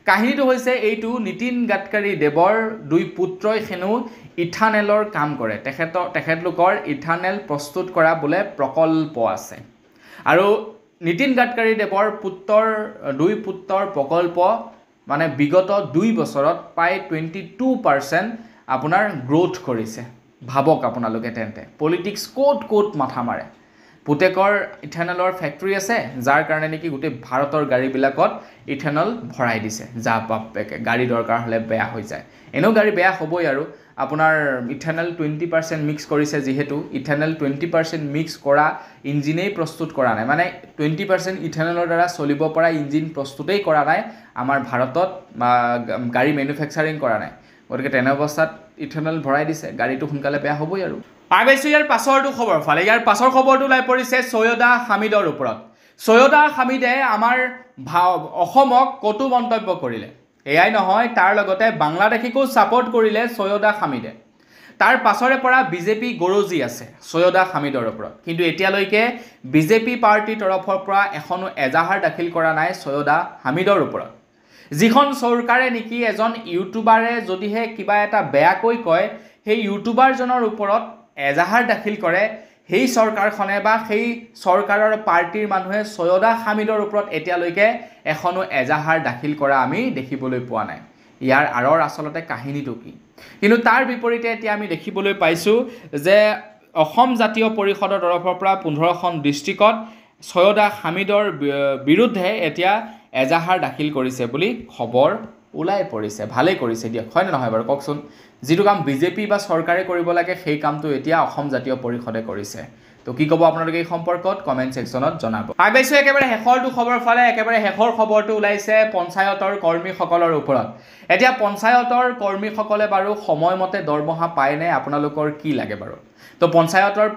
Speaker 1: কাহিনীটো হৈছে এইটো, নীতিন গাডকাৰীদেৱৰ 2 পুত্ৰই হেনো ইথানেলৰ কাম কৰে। তেখেতলোকৰ ইথানেল প্ৰস্তুত কৰা বোলে প্ৰকল্প আছে। আৰু নীতিন গাডকাৰীদেৱৰ 2 পুত্ৰৰ প্ৰকল্প মানে বিগত 2 বছৰত প্ৰায় 22% আপোনাৰ গ্ৰোথ কৰিছে। ভাবক আপোনালোকে তেন্তে পলিটিক্স ক'ত মাথা মাৰে। পুতেকৰ ইথানেলৰ ফেক্টৰী আছে, যাৰ কাৰণে নেকি গোটেই ভাৰতৰ গাড়ীবিলাকত ইথানল ভৰাই দিছে। যা বাপেকে, গাড়ী দৰকাৰ হ'লে বেয়া হৈ যায়। এনেও গাড়ী বেয়া হ'বই। আৰু আপোনাৰ ইথানল 20% মিক্স কৰিছে, যিহেতু ইথানল 20% মিক্স কৰা ইঞ্জিনেই প্ৰস্তুত কৰা নাই, মানে 20% ইথানলৰ দ্বাৰা চলিব পৰা ইঞ্জিন প্ৰস্তুতেই কৰা নাই আমাৰ ভাৰতত, গাড়ী মেনুফেকচাৰিং কৰা নাই। গতিকে তেনে অৱস্থাত ইথানল ভৰাই দিছে, গাড়ীটো সোনকালে বেয়া হ'বই। আৰু আগবাইছোঁ ইয়াৰ পাছৰটো খবৰ ফালে। ইয়াৰ পাছৰ খবৰটো ওলাই পৰিছে সৈয়দা হামিদৰ ওপৰত। সৈয়দা হামিদে আমাৰ অসমক কটু মন্তব্য কৰিলে। এয়াই নহয়, তাৰ লগতে বাংলাদেশীকো ছাপোৰ্ট কৰিলে সৈয়দা হামিদে। তাৰ পাছৰে পৰা বিজেপি গৰজি আছে সৈয়দা হামিদৰ ওপৰত, কিন্তু এতিয়ালৈকে বিজেপি পাৰ্টিৰ তৰফৰ পৰা এখনো এজাহাৰ দাখিল কৰা নাই সৈয়দা হামিদৰ ওপৰত। যিখন চৰকাৰে নেকি এজন ইউটিউবাৰে যদিহে কিবা এটা বেয়াকৈ কয়, সেই ইউটিউবাৰজনৰ ওপৰত এজাহাৰ দাখিল কৰে, সেই চৰকাৰখনে বা সেই চৰকাৰৰ পাৰ্টিৰ মানুহে সৈয়দা হামিদৰ ওপৰত এতিয়ালৈকে এখনো এজাহাৰ দাখিল কৰা আমি দেখিবলৈ পোৱা নাই। ইয়াৰ আঁৰৰ আচলতে কাহিনীটো কি? কিন্তু তাৰ বিপৰীতে এতিয়া আমি দেখিবলৈ পাইছোঁ যে অসম জাতীয় পৰিষদৰ তৰফৰ পৰা 15খন ডিষ্ট্ৰিক্টত সৈয়দা হামিদৰ বিৰুদ্ধে এতিয়া এজাহাৰ দাখিল কৰিছে বুলি খবৰ ওলাই পৰিছে। ভালেই কৰিছে দিয়ক, হয়নে নহয় বাৰু কওকচোন? যিটো কাম বিজেপি বা চৰকাৰে কৰিব লাগে সেই কামটো এতিয়া অসম জাতীয় পৰিষদে কৰিছে। তো কি ক'ব আপোনালোকে এই সম্পৰ্কত কমেণ্ট ছেকশ্যনত জনাব। আগবাইছোঁ একেবাৰে শেষৰটো খবৰ ফালে। একেবাৰে শেষৰ খবৰটো ওলাইছে পঞ্চায়তৰ কৰ্মীসকলৰ ওপৰত। এতিয়া পঞ্চায়তৰ কৰ্মীসকলে বাৰু সময়মতে দৰমহা পায়নে? আপোনালোকৰ কি লাগে বাৰু? তো পঞ্চায়তৰ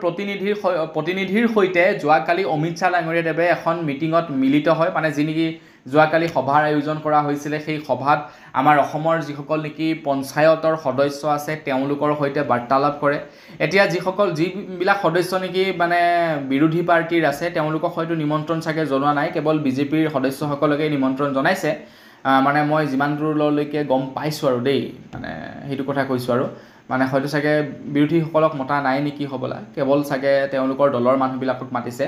Speaker 1: প্ৰতিনিধিৰ সৈতে যোৱাকালি অমিত শ্বাহ ডাঙৰীয়াদেৱে এখন মিটিঙত মিলিত হয়, মানে যি নেকি যোৱাকালি সভাৰ আয়োজন কৰা হৈছিলে, সেই সভাত আমাৰ অসমৰ যিসকল নেকি পঞ্চায়তৰ সদস্য আছে তেওঁলোকৰ সৈতে বাৰ্তালাপ কৰে। এতিয়া যিবিলাক সদস্য নেকি মানে বিৰোধী পাৰ্টিৰ আছে তেওঁলোকক হয়তো নিমন্ত্ৰণ চাগে জনোৱা নাই, কেৱল বিজেপিৰ সদস্যসকলকে নিমন্ত্ৰণ জনাইছে। মানে মই যিমান দূৰলৈকে গম পাইছোঁ আৰু দেই, মানে সেইটো কথা কৈছোঁ আৰু মানে হয়তো চাগে বিৰোধীসকলক মতা নাই নেকি হ'বলা, কেৱল চাগে তেওঁলোকৰ দলৰ মানুহবিলাকক মাতিছে।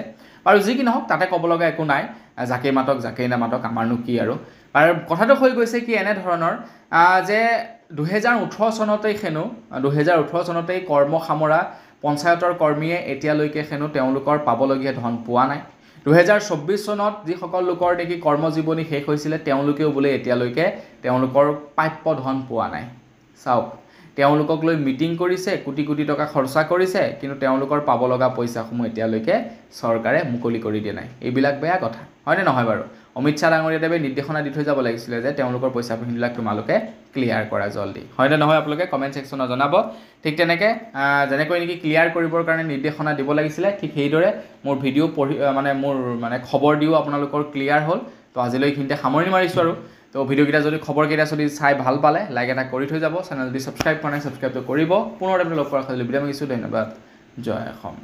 Speaker 1: আৰু যি কি নহওক তাতে ক'ব লগা একো নাই, জাকেই মাতক জাকেই নামাতক আমাৰনো কি আৰু কথাটো হৈ গৈছে কি এনেধৰণৰ যে 2018 চনতেই কৰ্ম সামৰা পঞ্চায়তৰ কৰ্মীয়ে এতিয়ালৈকে তেওঁলোকৰ পাবলগীয়া ধন পোৱা নাই। 2024 চনত যিসকল লোকৰ নেকি কৰ্মজীৱনী শেষ হৈছিলে তেওঁলোকেও বোলে এতিয়ালৈকে তেওঁলোকৰ প্ৰাপ্য ধন পোৱা নাই। চাওক, তেওঁলোকক লৈ মিটিং কৰিছে, কোটি কোটি টকা খৰচা কৰিছে, কিন্তু তেওঁলোকৰ পাব লগা পইচাসমূহ এতিয়ালৈকে চৰকাৰে মুকলি কৰি দিয়া নাই। এইবিলাক বেয়া কথা, হয়নে নহয় বাৰু? অমিত শ্বাহ ডাঙৰীয়াদেৱে নিৰ্দেশনা দি থৈ যাব লাগিছিলে যে তেওঁলোকৰ পইচাবিলাক তোমালোকে ক্লিয়াৰ কৰা জলদি, হয়নে নহয়? আপোনালোকে কমেণ্ট ছেকশ্যনত জনাব। ঠিক তেনেকৈ যেনেকৈ নেকি ক্লিয়াৰ কৰিবৰ কাৰণে নিৰ্দেশনা দিব লাগিছিলে, ঠিক সেইদৰে মোৰ ভিডিঅ' মোৰ খবৰ দিও আপোনালোকৰ ক্লিয়াৰ হ'ল। তো আজিলৈ এইখিনিতে সামৰণি মাৰিছোঁ আৰু। তো ভিডিঅ'কেইটা খবৰকেইটা যদি চাই ভাল পালে লাইক এটা কৰি থৈ যাব, চেনেল যদি ছাবস্ক্ৰাইব কৰা নাই ছাবস্ক্ৰাইবটো কৰিব। পুনৰ লগ কৰাৰ ভিডিঅ' মাগিছোঁ। ধন্যবাদ। জয় অসম।